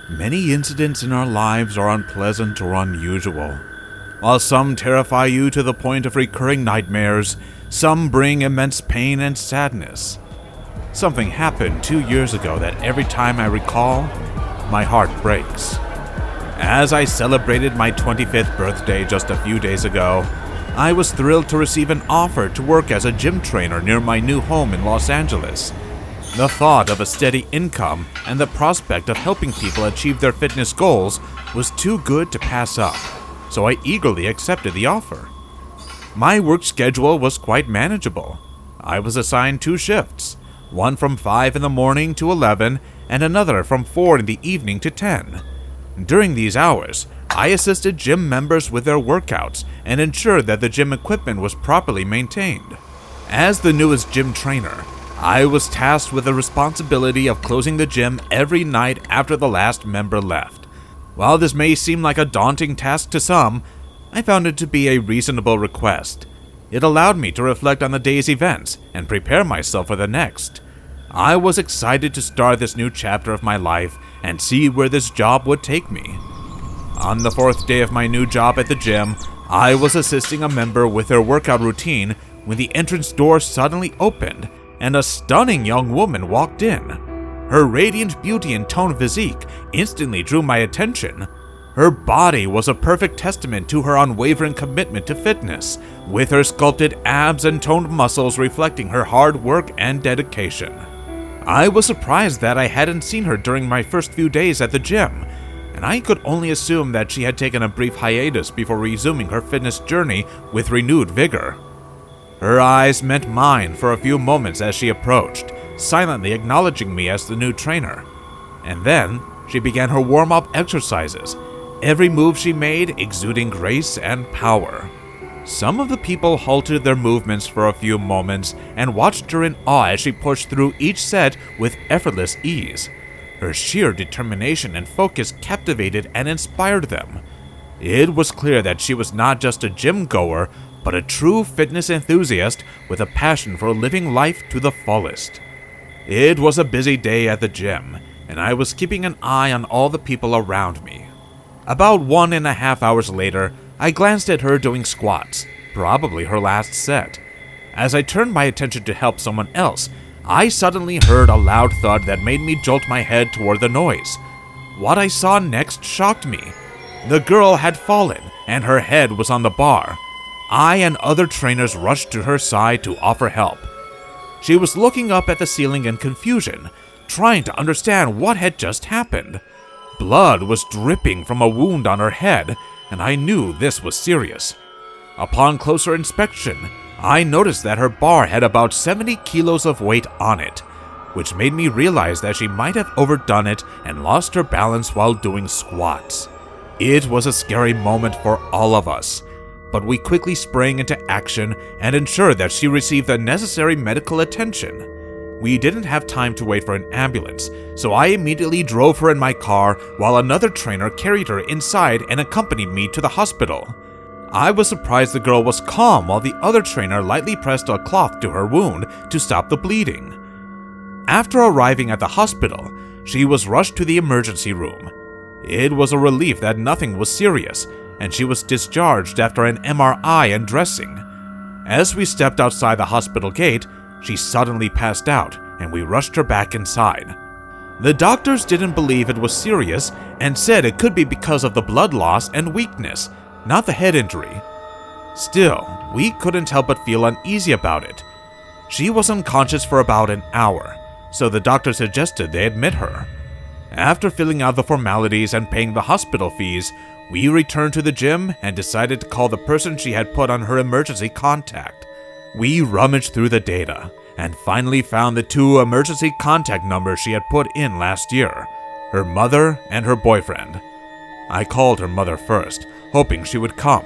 Many incidents in our lives are unpleasant or unusual. While some terrify you to the point of recurring nightmares, some bring immense pain and sadness. Something happened 2 years ago that every time I recall, my heart breaks. As I celebrated my 25th birthday just a few days ago, I was thrilled to receive an offer to work as a gym trainer near my new home in Los Angeles. The thought of a steady income and the prospect of helping people achieve their fitness goals was too good to pass up, so I eagerly accepted the offer. My work schedule was quite manageable. I was assigned 2 shifts, one from 5 in the morning to 11 and another from 4 in the evening to 10. During these hours, I assisted gym members with their workouts and ensured that the gym equipment was properly maintained. As the newest gym trainer, I was tasked with the responsibility of closing the gym every night after the last member left. While this may seem like a daunting task to some, I found it to be a reasonable request. It allowed me to reflect on the day's events and prepare myself for the next. I was excited to start this new chapter of my life and see where this job would take me. On the 4th day of my new job at the gym, I was assisting a member with their workout routine when the entrance door suddenly opened and a stunning young woman walked in. Her radiant beauty and toned physique instantly drew my attention. Her body was a perfect testament to her unwavering commitment to fitness, with her sculpted abs and toned muscles reflecting her hard work and dedication. I was surprised that I hadn't seen her during my first few days at the gym, and I could only assume that she had taken a brief hiatus before resuming her fitness journey with renewed vigor. Her eyes met mine for a few moments as she approached, silently acknowledging me as the new trainer. And then, she began her warm-up exercises, every move she made exuding grace and power. Some of the people halted their movements for a few moments and watched her in awe as she pushed through each set with effortless ease. Her sheer determination and focus captivated and inspired them. It was clear that she was not just a gym goer, but a true fitness enthusiast with a passion for living life to the fullest. It was a busy day at the gym, and I was keeping an eye on all the people around me. About 1.5 hours later, I glanced at her doing squats, probably her last set. As I turned my attention to help someone else, I suddenly heard a loud thud that made me jolt my head toward the noise. What I saw next shocked me. The girl had fallen, and her head was on the bar. I and other trainers rushed to her side to offer help. She was looking up at the ceiling in confusion, trying to understand what had just happened. Blood was dripping from a wound on her head, and I knew this was serious. Upon closer inspection, I noticed that her bar had about 70 kilos of weight on it, which made me realize that she might have overdone it and lost her balance while doing squats. It was a scary moment for all of us, but we quickly sprang into action and ensured that she received the necessary medical attention. We didn't have time to wait for an ambulance, so I immediately drove her in my car while another trainer carried her inside and accompanied me to the hospital. I was surprised the girl was calm while the other trainer lightly pressed a cloth to her wound to stop the bleeding. After arriving at the hospital, she was rushed to the emergency room. It was a relief that nothing was serious, and she was discharged after an MRI and dressing. As we stepped outside the hospital gate, she suddenly passed out, and we rushed her back inside. The doctors didn't believe it was serious and said it could be because of the blood loss and weakness, not the head injury. Still, we couldn't help but feel uneasy about it. She was unconscious for about an hour, so the doctor suggested they admit her. After filling out the formalities and paying the hospital fees, we returned to the gym and decided to call the person she had put on her emergency contact. We rummaged through the data and finally found the 2 emergency contact numbers she had put in last year, her mother and her boyfriend. I called her mother first, hoping she would come,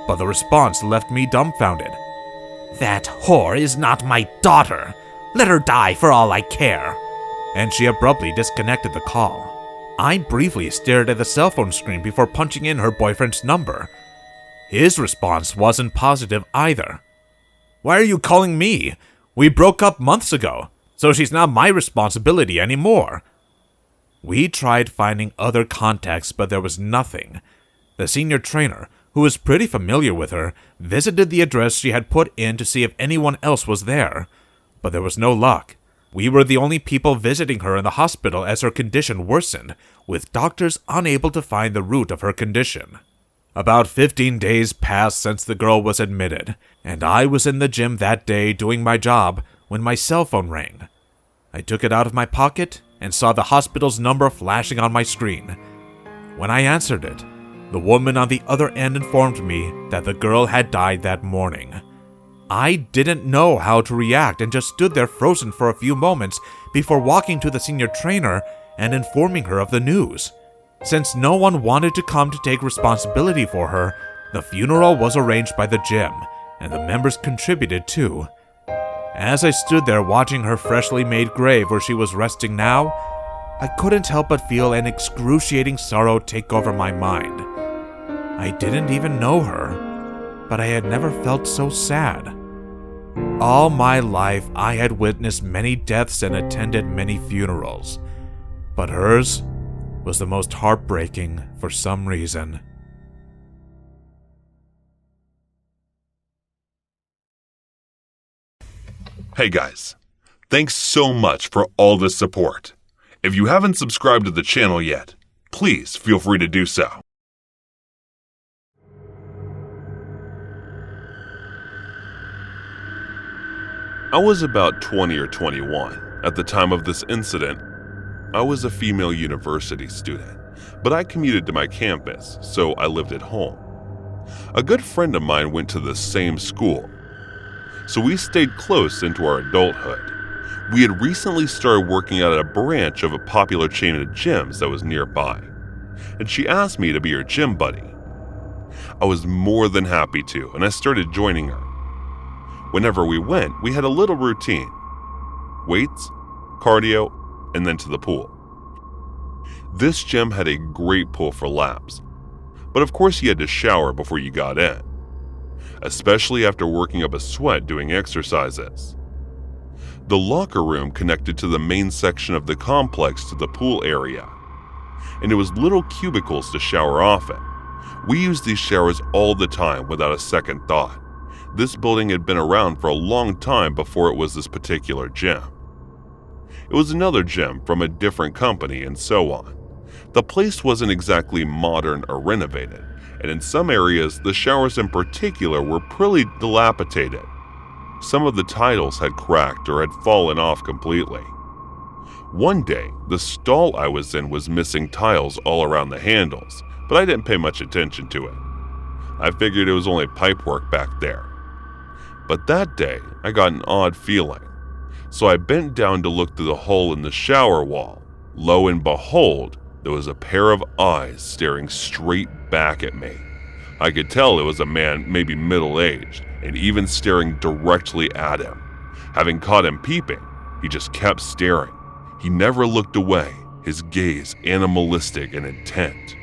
but the response left me dumbfounded. "That whore is not my daughter. Let her die for all I care." And she abruptly disconnected the call. I briefly stared at the cell phone screen before punching in her boyfriend's number. His response wasn't positive either. "Why are you calling me? We broke up months ago, so she's not my responsibility anymore." We tried finding other contacts, but there was nothing. The senior trainer, who was pretty familiar with her, visited the address she had put in to see if anyone else was there, but there was no luck. We were the only people visiting her in the hospital as her condition worsened, with doctors unable to find the root of her condition. About 15 days passed since the girl was admitted, and I was in the gym that day doing my job when my cell phone rang. I took it out of my pocket and saw the hospital's number flashing on my screen. When I answered it, the woman on the other end informed me that the girl had died that morning. I didn't know how to react and just stood there frozen for a few moments before walking to the senior trainer and informing her of the news. Since no one wanted to come to take responsibility for her, the funeral was arranged by the gym, and the members contributed too. As I stood there watching her freshly made grave where she was resting now, I couldn't help but feel an excruciating sorrow take over my mind. I didn't even know her, but I had never felt so sad. All my life, I had witnessed many deaths and attended many funerals, but hers was the most heartbreaking for some reason. Hey guys, thanks so much for all the support. If you haven't subscribed to the channel yet, please feel free to do so. I was about 20 or 21 at the time of this incident. I was a female university student, but I commuted to my campus, so I lived at home. A good friend of mine went to the same school, so we stayed close into our adulthood. We had recently started working at a branch of a popular chain of gyms that was nearby, and she asked me to be her gym buddy. I was more than happy to, and I started joining her. Whenever we went, we had a little routine: weights, cardio, and then to the pool. This gym had a great pool for laps, but of course you had to shower before you got in, especially after working up a sweat doing exercises. The locker room connected to the main section of the complex to the pool area, and it was little cubicles to shower off in. We used these showers all the time without a second thought. This building had been around for a long time before it was this particular gym. It was another gym from a different company and so on. The place wasn't exactly modern or renovated, and in some areas, the showers in particular were pretty dilapidated. Some of the tiles had cracked or had fallen off completely. One day, the stall I was in was missing tiles all around the handles, but I didn't pay much attention to it. I figured it was only pipework back there. But that day, I got an odd feeling, so I bent down to look through the hole in the shower wall. Lo and behold, there was a pair of eyes staring straight back at me. I could tell it was a man, maybe middle-aged, and even staring directly at him. Having caught him peeping, he just kept staring. He never looked away, his gaze animalistic and intent.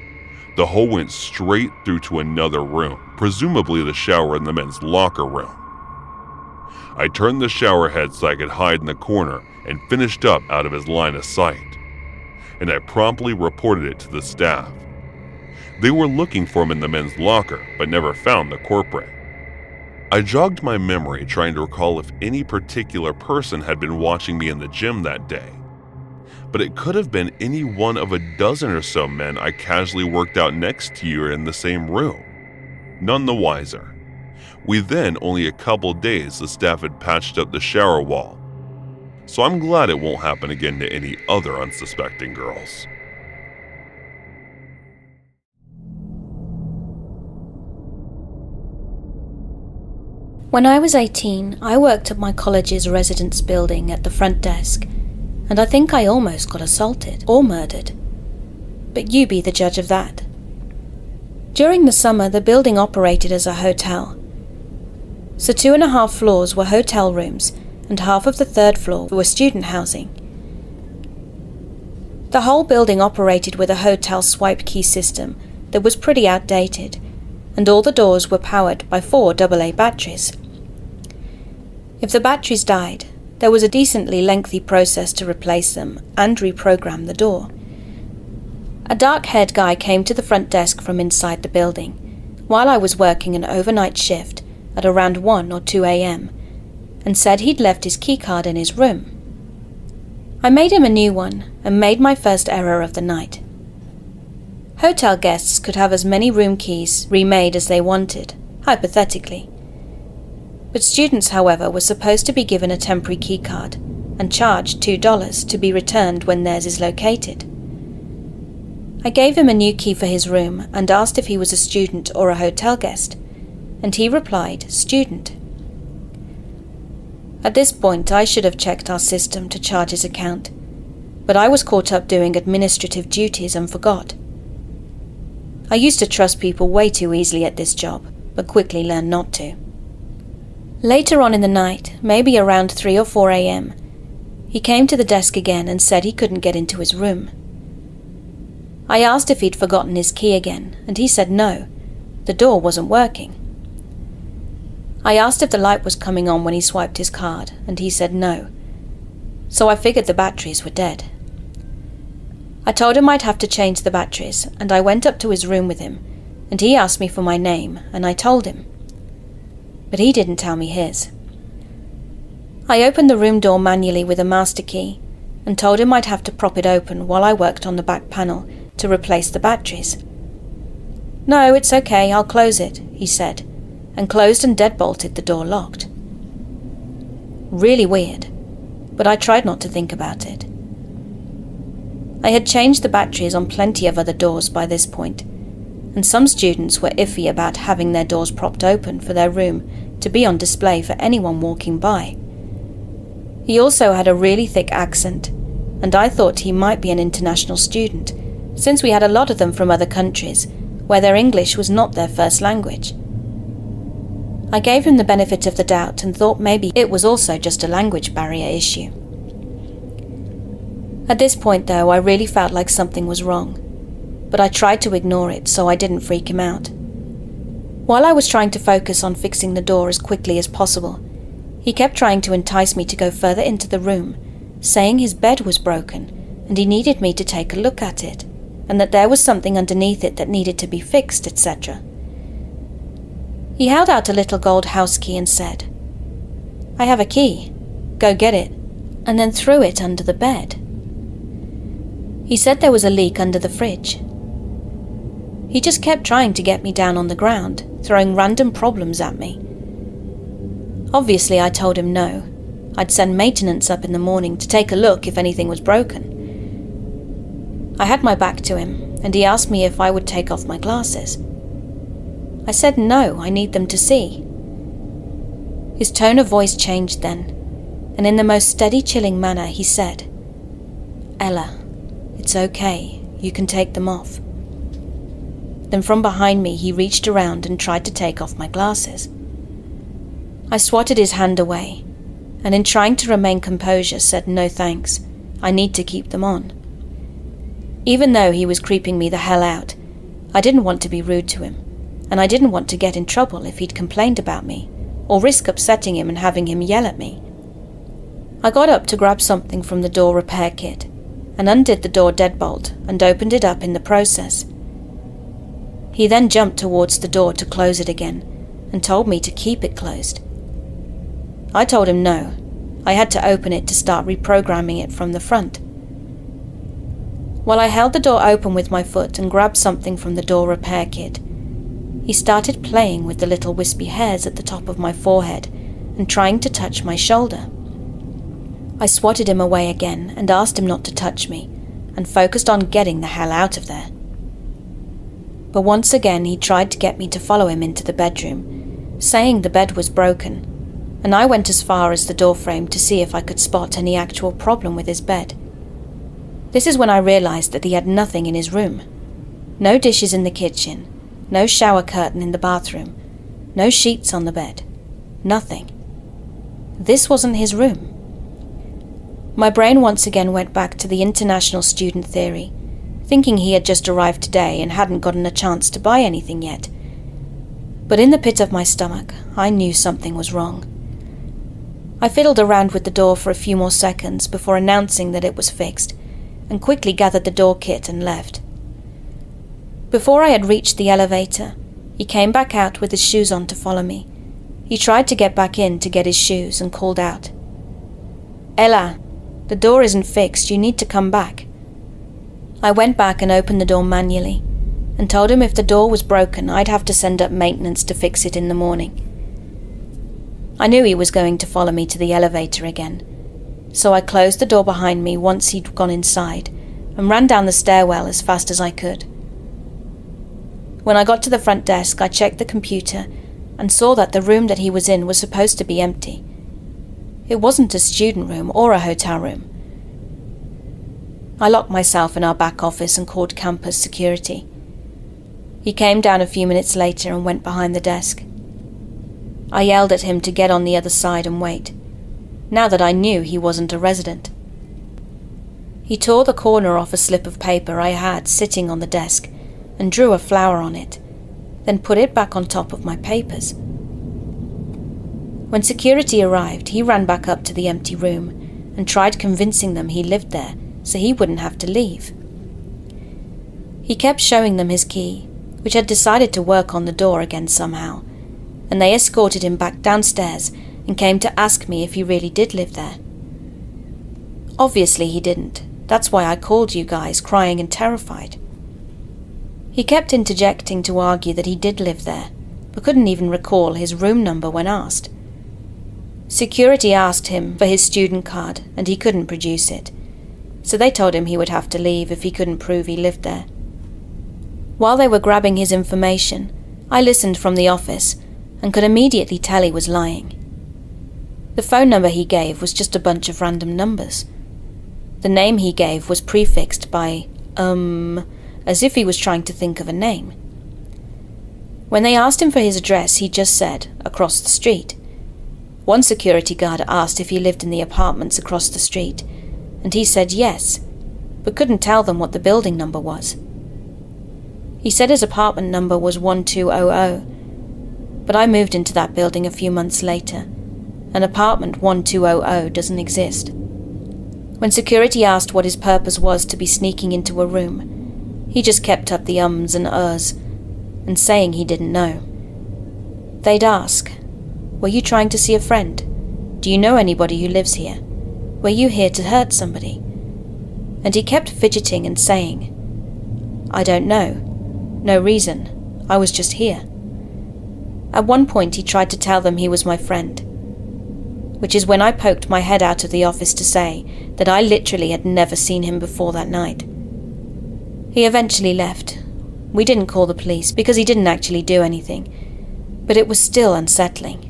The hole went straight through to another room, presumably the shower in the men's locker room. I turned the shower head so I could hide in the corner and finished up out of his line of sight, and I promptly reported it to the staff. They were looking for him in the men's locker, but never found the culprit. I jogged my memory trying to recall if any particular person had been watching me in the gym that day, but it could have been any one of a dozen or so men I casually worked out next to you or in the same room. None the wiser. Within only a couple days, the staff had patched up the shower wall, so I'm glad it won't happen again to any other unsuspecting girls. When I was 18, I worked at my college's residence building at the front desk, and I think I almost got assaulted or murdered. But you be the judge of that. During the summer, the building operated as a hotel. So 2.5 floors were hotel rooms, and half of the 3rd floor were student housing. The whole building operated with a hotel swipe key system that was pretty outdated, and all the doors were powered by 4 AA batteries. If the batteries died, there was a decently lengthy process to replace them and reprogram the door. A dark-haired guy came to the front desk from inside the building while I was working an overnight shift at around 1 or 2 a.m. and said he'd left his keycard in his room. I made him a new one and made my first error of the night. Hotel guests could have as many room keys remade as they wanted, hypothetically. But students, however, were supposed to be given a temporary keycard and charged $2 to be returned when theirs is located. I gave him a new key for his room and asked if he was a student or a hotel guest, and he replied, student. At this point, I should have checked our system to charge his account, but I was caught up doing administrative duties and forgot. I used to trust people way too easily at this job, but quickly learned not to. Later on in the night, maybe around 3 or 4 a.m., he came to the desk again and said he couldn't get into his room. I asked if he'd forgotten his key again, and he said no, the door wasn't working. I asked if the light was coming on when he swiped his card, and he said no, so I figured the batteries were dead. I told him I'd have to change the batteries, and I went up to his room with him, and he asked me for my name, and I told him. But he didn't tell me his. I opened the room door manually with a master key, and told him I'd have to prop it open while I worked on the back panel to replace the batteries. No, it's okay, I'll close it, he said, and closed and deadbolted the door locked. Really weird, but I tried not to think about it. I had changed the batteries on plenty of other doors by this point, and some students were iffy about having their doors propped open for their room to be on display for anyone walking by. He also had a really thick accent, and I thought he might be an international student, since we had a lot of them from other countries where their English was not their first language. I gave him the benefit of the doubt and thought maybe it was also just a language barrier issue. At this point, though, I really felt like something was wrong, but I tried to ignore it so I didn't freak him out. While I was trying to focus on fixing the door as quickly as possible, he kept trying to entice me to go further into the room, saying his bed was broken and he needed me to take a look at it, and that there was something underneath it that needed to be fixed, etc. He held out a little gold house key and said, I have a key, go get it, and then threw it under the bed. He said there was a leak under the fridge. He just kept trying to get me down on the ground, throwing random problems at me. Obviously, I told him no. I'd send maintenance up in the morning to take a look if anything was broken. I had my back to him, and he asked me if I would take off my glasses. I said no, I need them to see. His tone of voice changed then, and in the most steady, chilling manner he said, Ella, it's okay, you can take them off. Then from behind me he reached around and tried to take off my glasses. I swatted his hand away, and in trying to remain composure said no thanks, I need to keep them on. Even though he was creeping me the hell out, I didn't want to be rude to him, and I didn't want to get in trouble if he'd complained about me, or risk upsetting him and having him yell at me. I got up to grab something from the door repair kit, and undid the door deadbolt and opened it up in the process. He then jumped towards the door to close it again, and told me to keep it closed. I told him no, I had to open it to start reprogramming it from the front. While I held the door open with my foot and grabbed something from the door repair kit, he started playing with the little wispy hairs at the top of my forehead and trying to touch my shoulder. I swatted him away again and asked him not to touch me, and focused on getting the hell out of there. But once again he tried to get me to follow him into the bedroom, saying the bed was broken, and I went as far as the doorframe to see if I could spot any actual problem with his bed. This is when I realized that he had nothing in his room. No dishes in the kitchen, no shower curtain in the bathroom, no sheets on the bed, nothing. This wasn't his room. My brain once again went back to the international student theory, thinking he had just arrived today and hadn't gotten a chance to buy anything yet. But in the pit of my stomach, I knew something was wrong. I fiddled around with the door for a few more seconds before announcing that it was fixed, and quickly gathered the door kit and left. Before I had reached the elevator, he came back out with his shoes on to follow me. He tried to get back in to get his shoes and called out, "Ella, the door isn't fixed, you need to come back." I went back and opened the door manually and told him if the door was broken I'd have to send up maintenance to fix it in the morning. I knew he was going to follow me to the elevator again, so I closed the door behind me once he'd gone inside and ran down the stairwell as fast as I could. When I got to the front desk, I checked the computer and saw that the room that he was in was supposed to be empty. It wasn't a student room or a hotel room. I locked myself in our back office and called campus security. He came down a few minutes later and went behind the desk. I yelled at him to get on the other side and wait, now that I knew he wasn't a resident. He tore the corner off a slip of paper I had sitting on the desk and drew a flower on it, then put it back on top of my papers. When security arrived, he ran back up to the empty room and tried convincing them he lived there so he wouldn't have to leave. He kept showing them his key, which had decided to work on the door again somehow, and they escorted him back downstairs and came to ask me if he really did live there. Obviously he didn't. That's why I called you guys, crying and terrified. He kept interjecting to argue that he did live there, but couldn't even recall his room number when asked. Security asked him for his student card, and he couldn't produce it, so they told him he would have to leave if he couldn't prove he lived there. While they were grabbing his information, I listened from the office and could immediately tell he was lying. The phone number he gave was just a bunch of random numbers. The name he gave was prefixed by, as if he was trying to think of a name. When they asked him for his address, he just said, across the street. One security guard asked if he lived in the apartments across the street, and he said yes, but couldn't tell them what the building number was. He said his apartment number was 1200, but I moved into that building a few months later, and apartment 1200 doesn't exist. When security asked what his purpose was to be sneaking into a room, he just kept up the ums and uhs, and saying he didn't know. They'd ask, "Were you trying to see a friend? Do you know anybody who lives here? Were you here to hurt somebody?" And he kept fidgeting and saying, "I don't know. No reason. I was just here." At one point he tried to tell them he was my friend, which is when I poked my head out of the office to say that I literally had never seen him before that night. He eventually left. We didn't call the police because he didn't actually do anything, but it was still unsettling.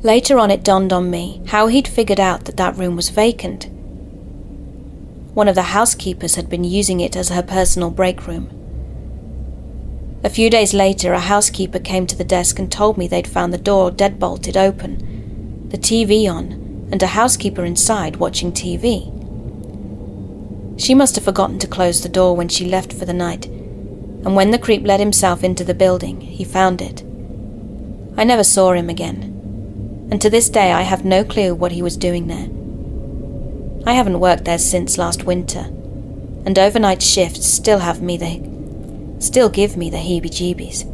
Later on it dawned on me how he'd figured out that that room was vacant. One of the housekeepers had been using it as her personal break room. A few days later, a housekeeper came to the desk and told me they'd found the door deadbolted open, the TV on, and a housekeeper inside watching TV. She must have forgotten to close the door when she left for the night, and when the creep let himself into the building, he found it. I never saw him again, and to this day I have no clue what he was doing there. I haven't worked there since last winter, and overnight shifts still give me the heebie-jeebies.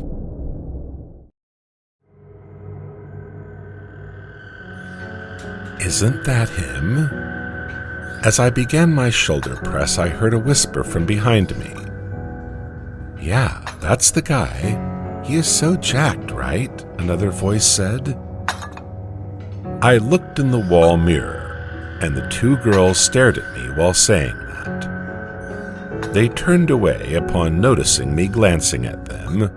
Isn't that him? As I began my shoulder press, I heard a whisper from behind me. "Yeah, that's the guy. He is so jacked, right?" another voice said. I looked in the wall mirror, and the two girls stared at me while saying that. They turned away upon noticing me glancing at them.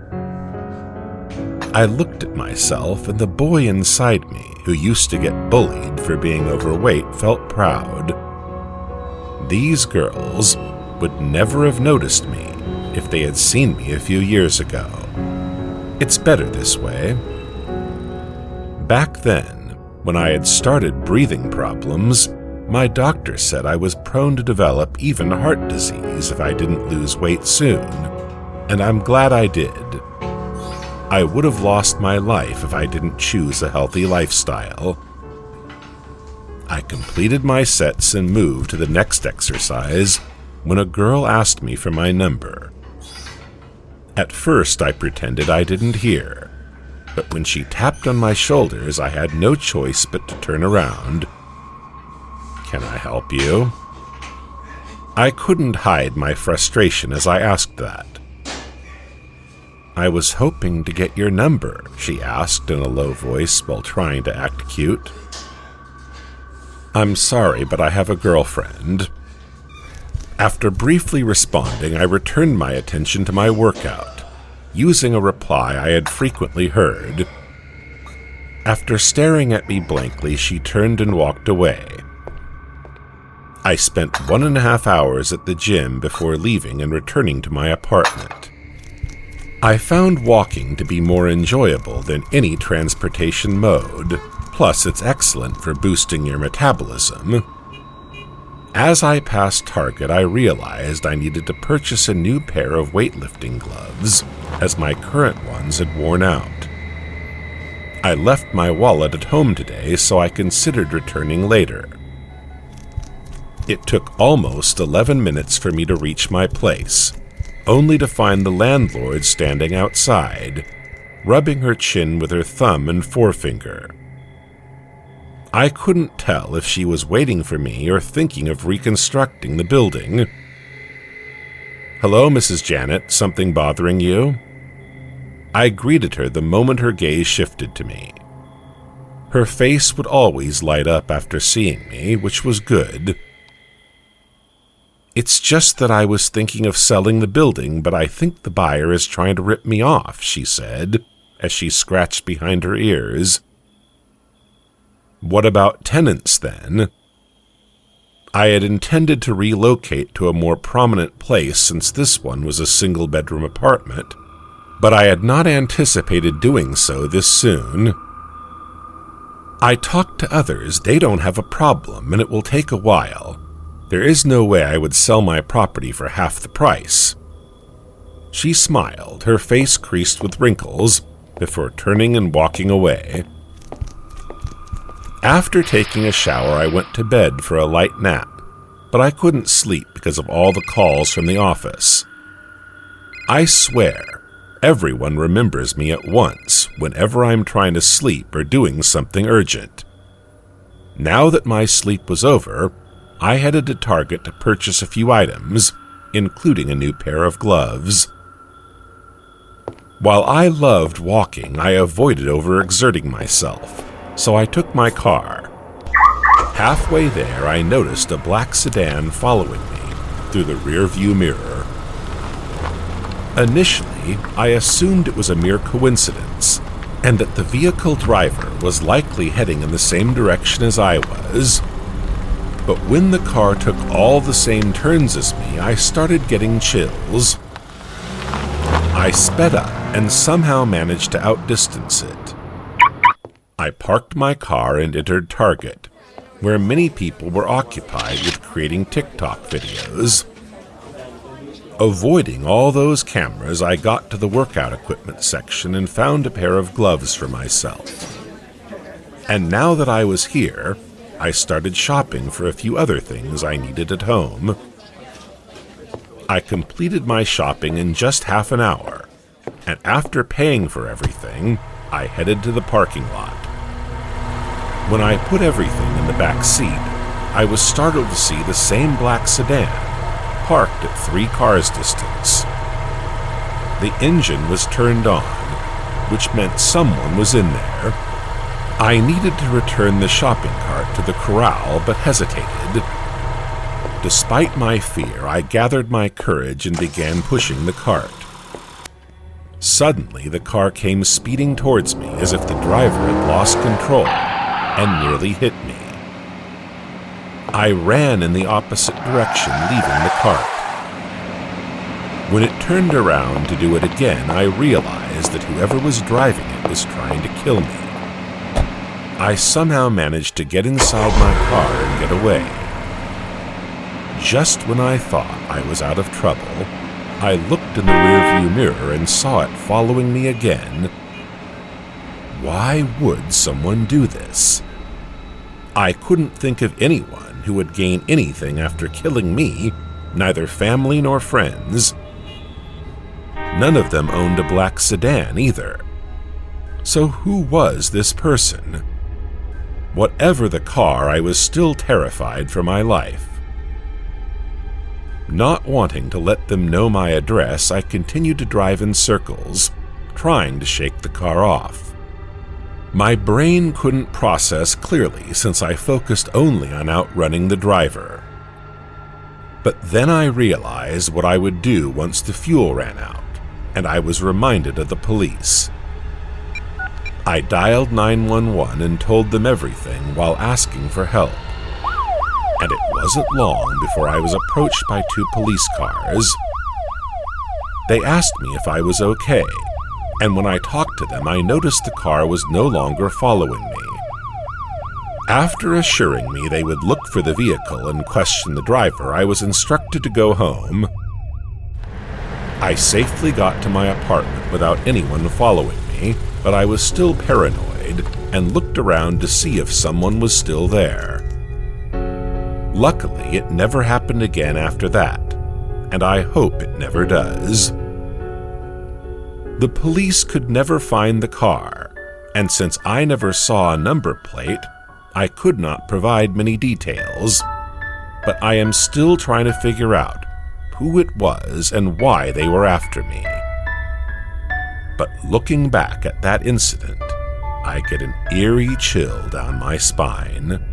I looked at myself, and the boy inside me, who used to get bullied for being overweight, felt proud. These girls would never have noticed me if they had seen me a few years ago. It's better this way. Back then, when I had started breathing problems, my doctor said I was prone to develop even heart disease if I didn't lose weight soon, and I'm glad I did. I would have lost my life if I didn't choose a healthy lifestyle. I completed my sets and moved to the next exercise when a girl asked me for my number. At first, I pretended I didn't hear, but when she tapped on my shoulders, I had no choice but to turn around. "Can I help you?" I couldn't hide my frustration as I asked that. "I was hoping to get your number," she asked in a low voice while trying to act cute. "I'm sorry, but I have a girlfriend." After briefly responding, I returned my attention to my workout, using a reply I had frequently heard. After staring at me blankly, she turned and walked away. I spent 1.5 hours at the gym before leaving and returning to my apartment. I found walking to be more enjoyable than any transportation mode, plus it's excellent for boosting your metabolism. As I passed Target, I realized I needed to purchase a new pair of weightlifting gloves, as my current ones had worn out. I left my wallet at home today, so I considered returning later. It took almost 11 minutes for me to reach my place, only to find the landlord standing outside, rubbing her chin with her thumb and forefinger. I couldn't tell if she was waiting for me or thinking of reconstructing the building. "Hello, Mrs. Janet, something bothering you?" I greeted her the moment her gaze shifted to me. Her face would always light up after seeing me, which was good. "It's just that I was thinking of selling the building, but I think the buyer is trying to rip me off," she said, as she scratched behind her ears. "What about tenants, then?" I had intended to relocate to a more prominent place since this one was a single-bedroom apartment, but I had not anticipated doing so this soon. "I talked to others. They don't have a problem, and it will take a while. There is no way I would sell my property for half the price." She smiled, her face creased with wrinkles, before turning and walking away. After taking a shower, I went to bed for a light nap, but I couldn't sleep because of all the calls from the office. I swear, everyone remembers me at once whenever I'm trying to sleep or doing something urgent. Now that my sleep was over, I headed to Target to purchase a few items, including a new pair of gloves. While I loved walking, I avoided overexerting myself, so I took my car. Halfway there, I noticed a black sedan following me through the rearview mirror. Initially, I assumed it was a mere coincidence, and that the vehicle driver was likely heading in the same direction as I was. But when the car took all the same turns as me, I started getting chills. I sped up and somehow managed to outdistance it. I parked my car and entered Target, where many people were occupied with creating TikTok videos. Avoiding all those cameras, I got to the workout equipment section and found a pair of gloves for myself. And now that I was here, I started shopping for a few other things I needed at home. I completed my shopping in just half an hour, and after paying for everything, I headed to the parking lot. When I put everything in the back seat, I was startled to see the same black sedan, parked at 3 cars distance. The engine was turned on, which meant someone was in there. I needed to return the shopping cart to the corral, but hesitated. Despite my fear, I gathered my courage and began pushing the cart. Suddenly, the car came speeding towards me as if the driver had lost control and nearly hit me. I ran in the opposite direction, leaving the cart. When it turned around to do it again, I realized that whoever was driving it was trying to kill me. I somehow managed to get inside my car and get away. Just when I thought I was out of trouble, I looked in the rearview mirror and saw it following me again. Why would someone do this? I couldn't think of anyone who would gain anything after killing me, neither family nor friends. None of them owned a black sedan either. So who was this person? Whatever the car, I was still terrified for my life. Not wanting to let them know my address, I continued to drive in circles, trying to shake the car off. My brain couldn't process clearly since I focused only on outrunning the driver. But then I realized what I would do once the fuel ran out, and I was reminded of the police. I dialed 911 and told them everything while asking for help. And it wasn't long before I was approached by 2 police cars. They asked me if I was okay, and when I talked to them, I noticed the car was no longer following me. After assuring me they would look for the vehicle and question the driver, I was instructed to go home. I safely got to my apartment without anyone following me, but I was still paranoid and looked around to see if someone was still there. Luckily, it never happened again after that, and I hope it never does. The police could never find the car, and since I never saw a number plate, I could not provide many details. But I am still trying to figure out who it was and why they were after me. But looking back at that incident, I get an eerie chill down my spine.